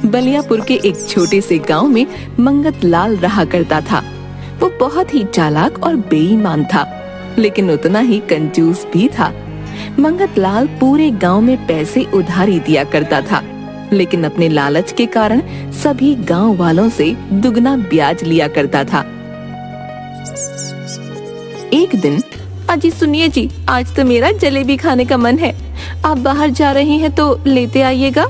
बलियापुर के एक छोटे से गांव में मंगत लाल रहा करता था। वो बहुत ही चालाक और बेईमान था, लेकिन उतना ही कंजूस भी था। मंगत लाल पूरे गांव में पैसे उधारी दिया करता था, लेकिन अपने लालच के कारण सभी गांव वालों से दुगना ब्याज लिया करता था। एक दिन, अजी सुनिए जी, आज तो मेरा जलेबी खाने का मन है। आप बाहर जा रहे हैं तो लेते आइएगा।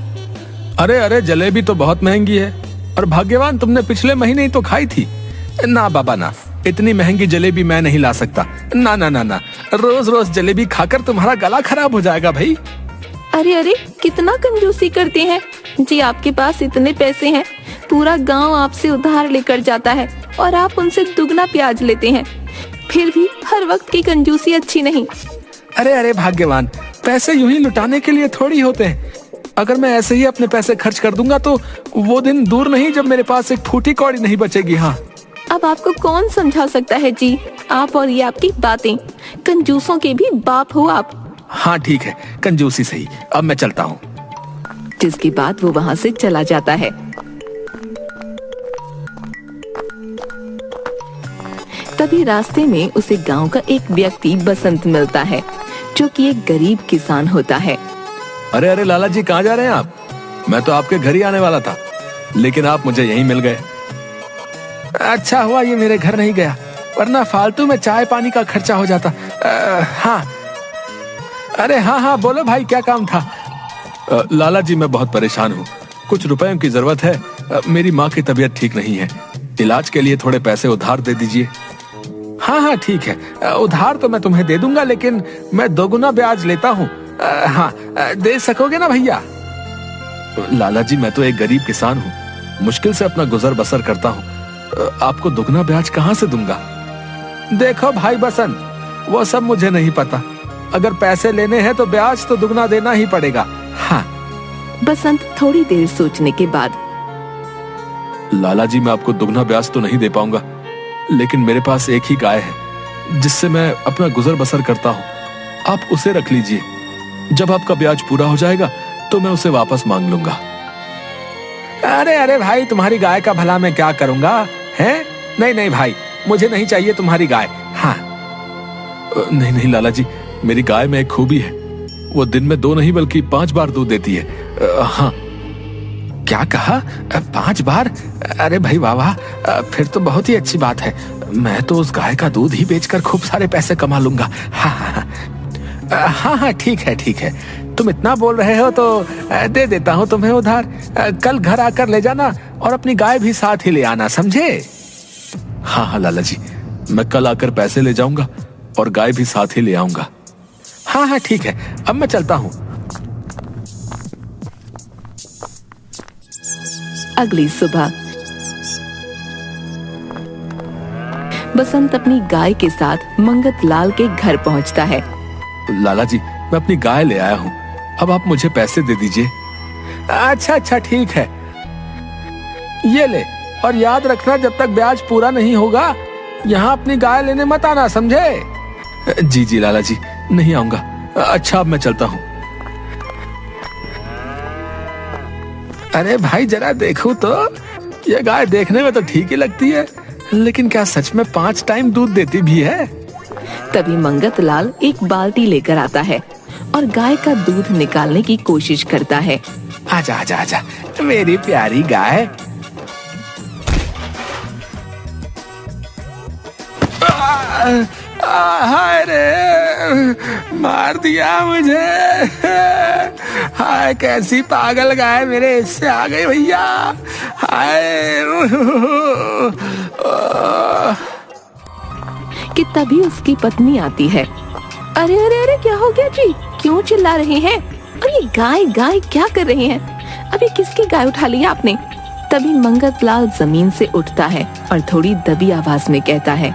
अरे अरे, जलेबी तो बहुत महंगी है और भाग्यवान तुमने पिछले महीने ही तो खाई थी। ना बाबा ना, इतनी महंगी जलेबी मैं नहीं ला सकता। ना ना ना ना, रोज रोज जलेबी खाकर तुम्हारा गला खराब हो जाएगा भाई। अरे अरे, कितना कंजूसी करते हैं जी। आपके पास इतने पैसे हैं, पूरा गांव आपसे उधार लेकर जाता है और आप उनसे दुगना ब्याज लेते हैं। फिर भी हर वक्त की कंजूसी अच्छी नहीं। अरे अरे भाग्यवान, पैसे यूं ही लुटाने के लिए थोड़ी होते हैं। अगर मैं ऐसे ही अपने पैसे खर्च कर दूंगा तो वो दिन दूर नहीं जब मेरे पास एक फूटी कौड़ी नहीं बचेगी। हाँ, अब आपको कौन समझा सकता है जी, आप और ये आपकी बातें। कंजूसों के भी बाप हो आप। हाँ ठीक है, कंजूसी सही, अब मैं चलता हूँ। जिसके बाद वो वहाँ से चला जाता है। तभी रास्ते में उसे गांव का एक व्यक्ति बसंत मिलता है, जो कि एक गरीब किसान होता है। अरे अरे लाला जी, कहाँ जा रहे हैं आप? मैं तो आपके घर ही आने वाला था, लेकिन आप मुझे यहीं मिल गए। अच्छा हुआ ये मेरे घर नहीं गया, वरना फालतू में चाय पानी का खर्चा हो जाता। हाँ, अरे हाँ हाँ, बोलो भाई, क्या काम था? लाला जी, मैं बहुत परेशान हूँ, कुछ रुपयों की जरूरत है। मेरी माँ की तबीयत ठीक नहीं है, इलाज के लिए थोड़े पैसे उधार दे दीजिए। हाँ हाँ ठीक है, उधार तो मैं तुम्हें दे दूंगा, लेकिन मैं दोगुना ब्याज लेता हूँ। हाँ, दे सकोगे ना भैया? लाला जी, मैं तो एक गरीब किसान हूँ, मुश्किल से अपना गुजर बसर करता हूँ, आपको दुगना ब्याज कहाँ से दूंगा? देखो भाई बसंत, वो सब मुझे नहीं पता। अगर पैसे लेने हैं तो ब्याज तो दुगना देना ही पड़ेगा। हाँ। बसंत थोड़ी देर सोचने के बाद, लाला जी, मैं आपको दुगना ब्याज तो नहीं दे पाऊंगा, लेकिन मेरे पास एक ही गाय है जिससे मैं अपना गुजर बसर करता हूँ, आप उसे रख लीजिए। जब आपका ब्याज पूरा हो जाएगा तो मैं उसे वापस मांग लूंगा। अरे अरे भाई, तुम्हारी गाय का भला मैं क्या करूंगा? हैं? नहीं नहीं भाई, मुझे नहीं चाहिए तुम्हारी गाय। हाँ। नहीं नहीं लाला जी, मेरी गाय में एक खूबी है, वो दिन में 2 नहीं बल्कि 5 बार दूध देती है। हाँ। क्या कहा? 5 बार? अरे भाई वाह वाह, फिर तो बहुत ही अच्छी बात है। मैं तो उस गाय का दूध ही बेचकर खूब सारे पैसे कमा लूंगा। हाँ हाँ हाँ हाँ, ठीक है ठीक है, तुम इतना बोल रहे हो तो दे देता हूँ तुम्हें उधार। कल घर आकर ले जाना और अपनी गाय भी साथ ही ले आना, समझे? हाँ हाँ लाला जी, मैं कल आकर पैसे ले जाऊंगा और गाय भी साथ ही ले आऊंगा। हाँ हाँ ठीक है, अब मैं चलता हूँ। अगली सुबह बसंत अपनी गाय के साथ मंगत लाल के घर पहुंचता है। लाला जी, मैं अपनी गाय ले आया हूँ, अब आप मुझे पैसे दे दीजिए। अच्छा अच्छा ठीक है, ये ले, और याद रखना जब तक ब्याज पूरा नहीं होगा यहाँ अपनी गाय लेने मत आना, समझे? जी जी लाला जी, नहीं आऊंगा। अच्छा, अब मैं चलता हूँ। अरे भाई, जरा देखो तो, ये गाय देखने में तो ठीक ही लगती है, लेकिन क्या सच में 5 टाइम दूध देती भी है? तभी मंगत लाल एक बाल्टी लेकर आता है और गाय का दूध निकालने की कोशिश करता है। आजा आजा आजा, मेरी प्यारी गाय। हाय रे, मार दिया मुझे। हाय, कैसी पागल गाय मेरे इससे आ गई भैया। हाय। कि तभी उसकी पत्नी आती है। अरे अरे अरे, क्या हो गया जी, क्यों चिल्ला रहे हैं? और ये गाय गाय क्या कर रहे हैं? अभी किसकी गाय उठा ली आपने? तभी मंगत लाल जमीन से उठता है और थोड़ी दबी आवाज में कहता है,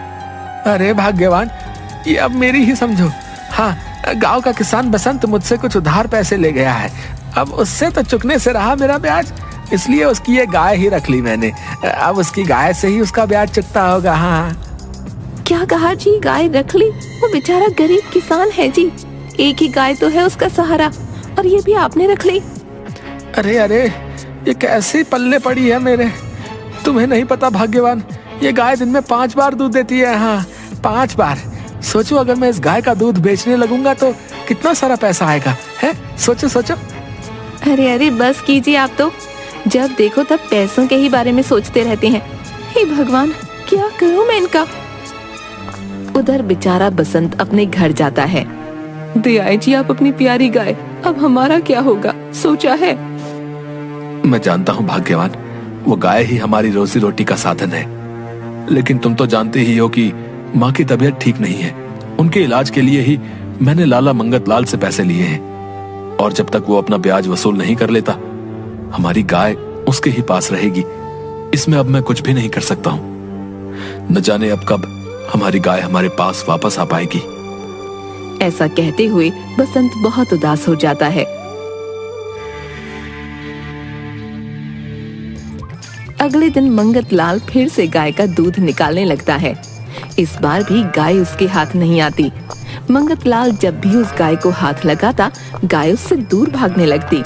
अरे भाग्यवान, ये अब मेरी ही समझो। हाँ, गांव का किसान बसंत मुझसे कुछ उधार पैसे ले गया है, अब उससे तो चुकने से रहा मेरा ब्याज, इसलिए उसकी ये गाय ही रख ली मैंने। अब उसकी गाय से ही उसका ब्याज चुकता होगा। हाँ। क्या कहा जी, गाय रख ली? वो बेचारा गरीब किसान है जी, एक ही गाय तो है उसका सहारा, और ये भी आपने रख ली? अरे अरे, ये कैसी पल्ले पड़ी है मेरे। तुम्हें नहीं पता भाग्यवान, ये गाय दिन में 5 बार दूध देती है। हाँ, 5 बार। सोचो अगर मैं इस गाय का दूध बेचने लगूंगा तो कितना सारा पैसा आएगा, है? सोचो सोचो। अरे अरे बस कीजिए, आप तो जब देखो तब पैसों के ही बारे में सोचते रहते हैं। हे भगवान, क्या करूं मैं इनका। उधर बेचारा बसंत अपने घर जाता है। दयाई जी, आप अपनी प्यारी गाय, अब हमारा क्या होगा, सोचा है? मैं जानता हूँ भाग्यवान, वो गाय ही हमारी रोजी रोटी का साधन है, लेकिन तुम तो जानते ही हो कि माँ की तबीयत ठीक नहीं है। उनके इलाज के लिए ही मैंने लाला मंगत लाल से पैसे लिए हैं, और जब तक वो अपना ब्याज वसूल नहीं कर लेता, हमारी गाय उसके ही पास रहेगी। इसमें अब मैं कुछ भी नहीं कर सकता हूँ। न जाने अब कब हमारी गाय हमारे पास वापस आ पाएगी। ऐसा कहते हुए बसंत बहुत उदास हो जाता है। अगले दिन मंगत लाल फिर से गाय का दूध निकालने लगता है। इस बार भी गाय उसके हाथ नहीं आती। मंगत लाल जब भी उस गाय को हाथ लगाता, गाय उससे दूर भागने लगती।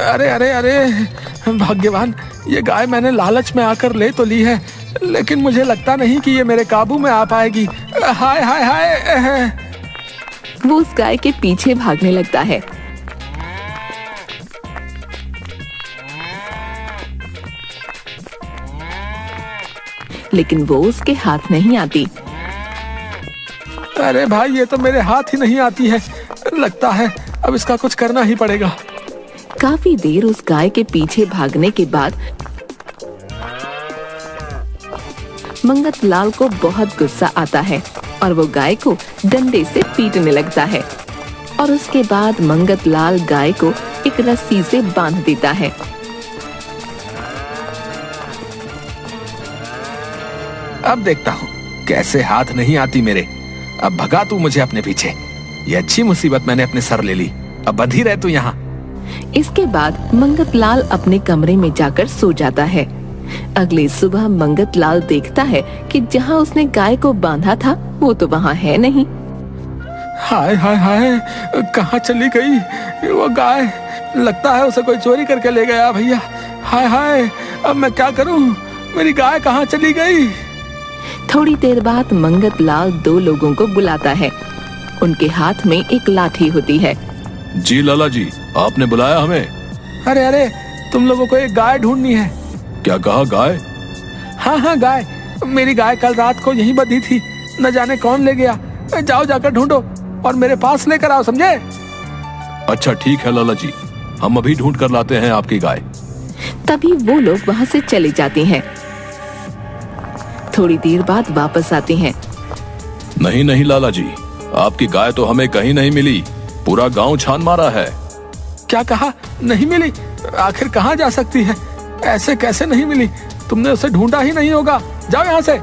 अरे अरे अरे भाग्यवान, ये गाय मैंने लालच में आकर ले तो ली है, लेकिन मुझे लगता नहीं कि ये मेरे काबू में आ पाएगी। हाय हाय हाय। वो उस गाय के पीछे भागने लगता है। लेकिन वो उसके हाथ नहीं आती। अरे भाई, ये तो मेरे हाथ ही नहीं आती है। लगता है अब इसका कुछ करना ही पड़ेगा। काफी देर उस गाय के पीछे भागने के बाद मंगत लाल को बहुत गुस्सा आता है और वो गाय को डंडे से पीटने लगता है। और उसके बाद मंगत लाल गाय को एक रस्सी से बांध देता है। अब देखता हूँ कैसे हाथ नहीं आती मेरे। अब भगा तू मुझे अपने पीछे। ये अच्छी मुसीबत मैंने अपने सर ले ली। अब बंधी रह तू यहाँ। इसके बाद मंगत लाल अपने कमरे में जाकर सो जाता है। अगली सुबह मंगत लाल देखता है कि जहाँ उसने गाय को बांधा था वो तो वहाँ है नहीं। हाय हाय हाय, कहाँ चली गई वो गाय? लगता है उसे कोई चोरी करके ले गया भैया। हाय हाय, अब मैं क्या करूँ? मेरी गाय कहाँ चली गई? थोड़ी देर बाद मंगत लाल 2 लोगों को बुलाता है। उनके हाथ में एक लाठी होती है। जी लाला जी, आपने बुलाया हमें? अरे अरे, तुम लोगों को एक गाय ढूंढनी है। क्या कहा, गाय? हाँ हाँ, गाय। मेरी गाय कल रात को यहीं बंधी थी, न जाने कौन ले गया। जाओ जाकर ढूंढो और मेरे पास लेकर आओ, समझे? अच्छा ठीक है लाला जी, हम अभी ढूंढ कर लाते हैं आपकी गाय। तभी वो लोग वहाँ से चले जाते हैं। थोड़ी देर बाद वापस आते हैं। नहीं नहीं लाला जी, आपकी गाय तो हमें कहीं नहीं मिली। पूरा गांव छान मारा है। क्या कहा? नहीं मिली? आखिर कहाँ जा सकती है? ऐसे कैसे नहीं मिली? तुमने उसे ढूंढा ही नहीं होगा। जाओ यहाँ से।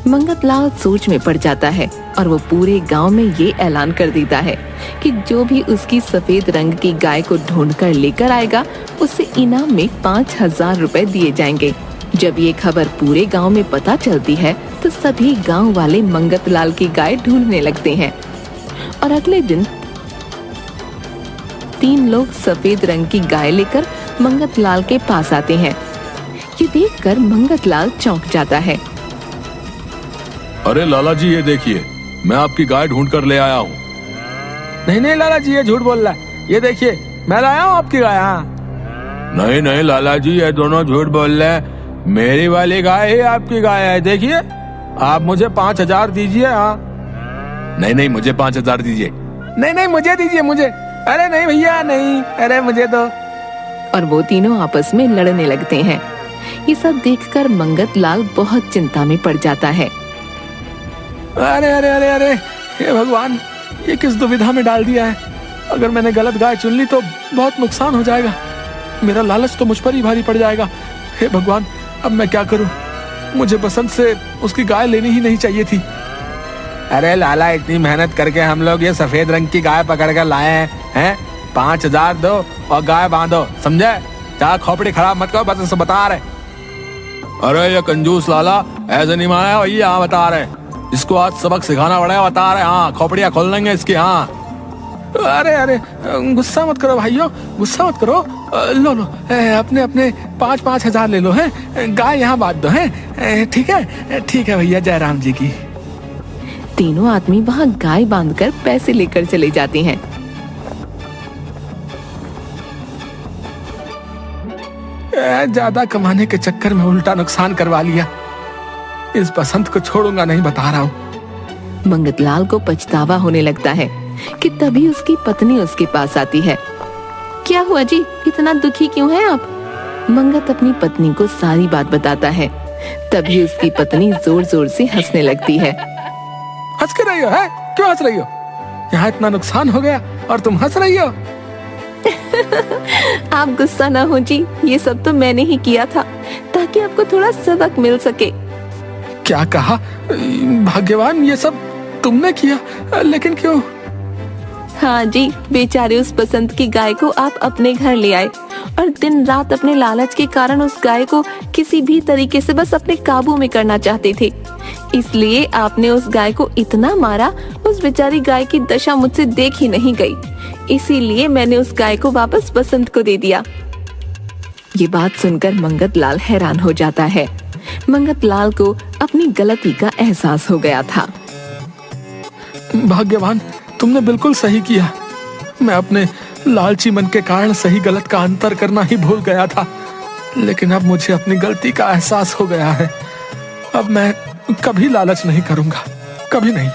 मंगत लाल सोच में पड़ जाता है और वो पूरे गांव में ये ऐलान कर देता है कि जो भी उसकी सफेद रंग की गाय को ढूंढकर लेकर आएगा, उसे इनाम में 5,000 रुपए दिए जाएंगे। जब ये खबर पूरे गांव में पता चलती है तो सभी गांव वाले मंगत लाल की गाय ढूंढने लगते हैं। और अगले दिन 3 लोग सफेद रंग की गाय लेकर मंगत लाल के पास आते हैं। ये देखकर मंगत लाल चौंक जाता है। अरे लाला जी, ये देखिए, मैं आपकी गाय ढूंढ कर ले आया हूँ। नहीं नहीं लाला जी, ये झूठ बोल रहा है। ये देखिए, मैं लाया हूँ आपकी गाय। हाँ नहीं नहीं लाला जी, ये दोनों झूठ बोल रहे हैं। मेरी वाली गाय ही आपकी गाय है। देखिए, आप मुझे 5,000 दीजिए। हाँ नहीं नहीं, मुझे 5,000 दीजिए। नहीं नहीं, मुझे दीजिए, मुझे। अरे नहीं भैया, नहीं, अरे मुझे दो। और वो तीनों आपस में लड़ने लगते हैं। ये सब देखकर मंगत लाल बहुत चिंता में पड़ जाता है। अरे अरे अरे अरे, हे भगवान, ये किस दुविधा में डाल दिया है। अगर मैंने गलत गाय चुन ली तो बहुत नुकसान हो जाएगा। मेरा लालच तो मुझ पर ही भारी पड़ जाएगा। हे भगवान, अब मैं क्या करूं? मुझे बसंत से उसकी गाय लेनी ही नहीं चाहिए थी। अरे लाला, इतनी मेहनत करके हम लोग ये सफेद रंग की गाय पकड़ कर लाए हैं। 5,000 दो और गाय बांधो, समझे? चाहे खोपड़ी खराब मत करो, बस बता रहे। अरे ये कंजूस लाला ऐसे नहीं माना भैया। हाँ बता रहे, इसको आज सबक सिखाना पड़ेगा। बता रहे, हाँ खोपड़ियाँ खोल लेंगे इसकी। हाँ अरे अरे, गुस्सा मत करो भाइयों, गुस्सा मत करो। लो लो, अपने अपने 5,000 ले लो हैं, गाय यहाँ बांध दो हैं। ठीक है भैया, जय राम जी की। तीनों आदमी वहाँ गाय बांधकर पैसे लेकर चले जाते हैं। ज्यादा कमाने के चक्कर में उल्टा नुकसान करवा लिया। इस बसंत को छोड़ूंगा नहीं, बता रहा हूँ। मंगतलाल को पछतावा होने लगता है कि तभी उसकी पत्नी उसके पास आती है। क्या हुआ जी, इतना दुखी क्यों हैं आप? मंगत अपनी पत्नी को सारी बात बताता है। तभी उसकी पत्नी जोर जोर से हंसने लगती है। हंस के रही हो है? क्यों हंस रही हो? यहाँ इतना नुकसान हो गया और तुम हंस रही हो? आप गुस्सा ना हो जी, ये सब तो मैंने ही किया था ताकि आपको थोड़ा सबक मिल सके। क्या कहा? भाग्यवान, ये सब तुमने किया, लेकिन क्यों? हाँ जी, बेचारे उस बसंत की गाय को आप अपने घर ले आए और दिन रात अपने लालच के कारण उस गाय को किसी भी तरीके से बस अपने काबू में करना चाहते थे। इसलिए आपने उस गाय को इतना मारा, उस बेचारी गाय की दशा मुझसे देख ही नहीं गई। इसीलिए मैंने उस गाय को वापस बसंत को दे दिया। ये बात सुनकर मंगतलाल हैरान हो जाता है। मंगतलाल को अपनी गलती का एहसास हो गया था। भाग्यवान, तुमने बिल्कुल सही किया। मैं अपने लालची मन के कारण सही गलत का अंतर करना ही भूल गया था, लेकिन अब मुझे अपनी गलती का एहसास हो गया है। अब मैं कभी लालच नहीं करूंगा, कभी नहीं।